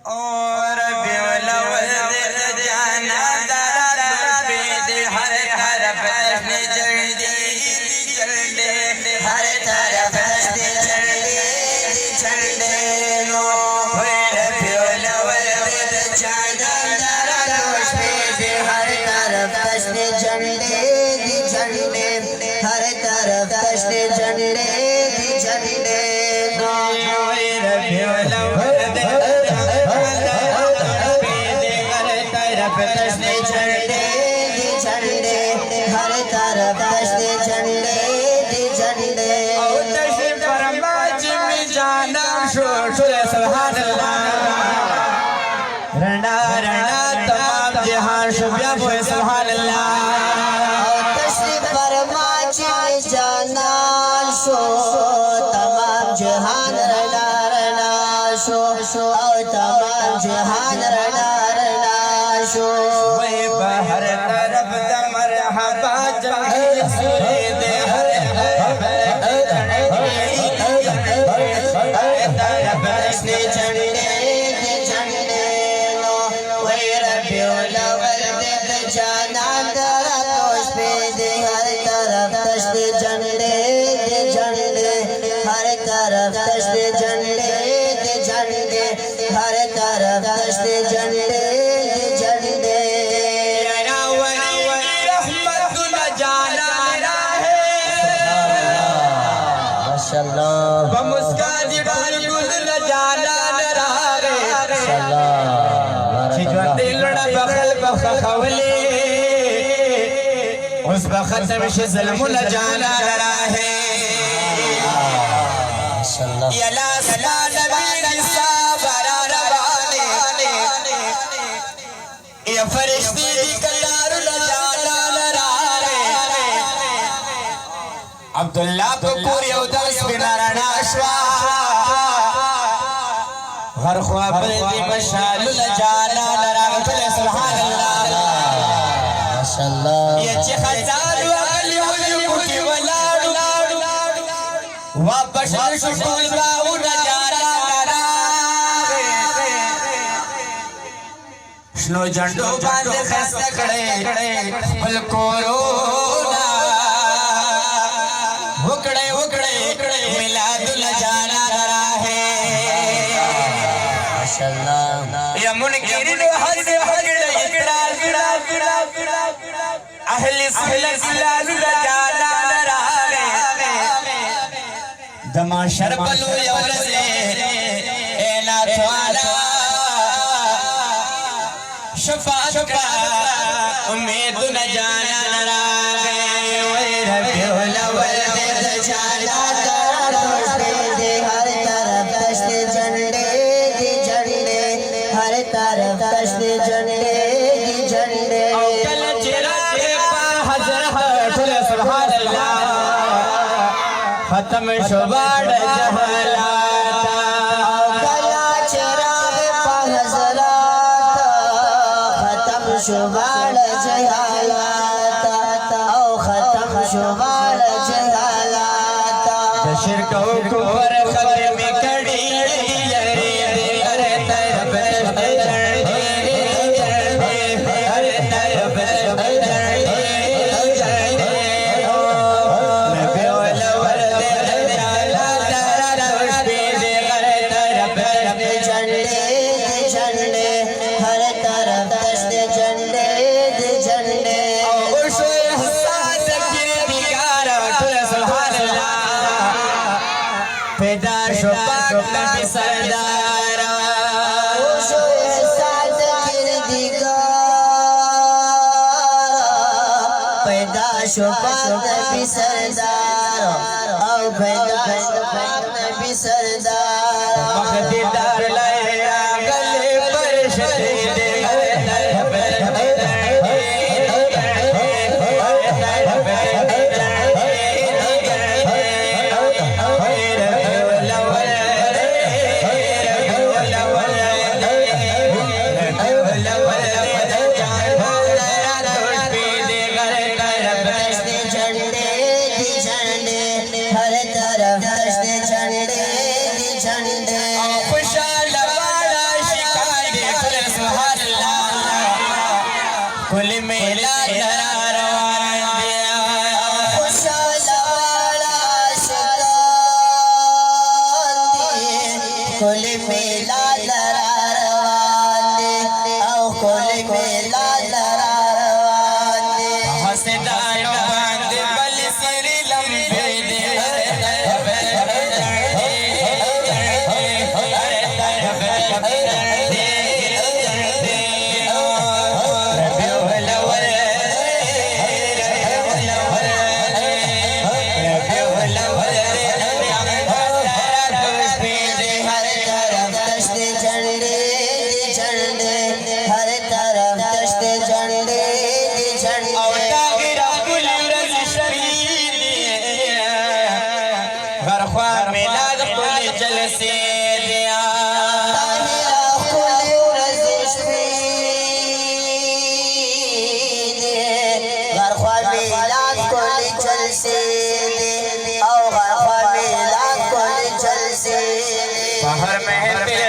और बेवलवल जाना दरा बेद हर तरफ ने जल्दी चलने हर तरफ से चलने नो फिर बेवलवल जाना दरा बेद हर तरफ से चलने हर तरफ से चलने नो फिर बेवलवल तस्ने झंडे हर तरफ तस्ने झंडे और तस्ने परमाच में जाना शोर सुभान अल्लाह रंडा रंडा तमाम जहां शुभ्या बोले सुभान अल्लाह और तस्ने परमाच में जाना शोर तमाम जहान रंडा रंडा शोर और तमाम जहान रंडा वे हर तरफ मरहबा जमीद हर तरफ से झंडे नो वे रब्बिउल अव्वल जाना दरा दोष पे दे हर तरफ से झंडे हर तरफ से झंडे हर तरफ से झंडे उस वक्त में ज़ुल्म जाना रहा है यला सला नबी साबरा रवाने ये फरिश्ते दी कतार जाना रहा है अब्दुल्लाह को पूरी उदास बिनारा नाशवा हर ख्वाब दी मशाल जाना रहा सुभान अल्लाह ये खजान वाली की वलाडू वापस शुकुल बाऊ नजारा स्नो झंडो बांध खस्ता खड़े पल कोरोना उकड़े मिलादुल जाना रहा है माशाअल्लाह या मुनकिर हद अहले सुल्लाल जाना रहा दमाशर बलो यौलसे ए ना थवाला शफाअत का उम्मीद न जाना रहा वे रब्बिउल अव्वल जाना दरा दे हर तरफ तस्ने झंडे हर तरफ तस्ने झंडे खत्म शुबाड़ जहलाता गला चिराग पहज़राता खत्म शुबाड़ जहलाता खत्म शुबाड़ जहलाता शिरक कुफर खबर में कड़ी हर तरफ नबी सरदार पैदा शुपाक नबी सरदार और पैदा शुपाक नबी सरदार मखदीदार लाए गले पर शदीद झंडे खुशहाल वाला शिकार कुल मिलाद रवाने औ कुल मिलाद रवाने हसदानो बांध बल सिर लंबे दे हर महफिल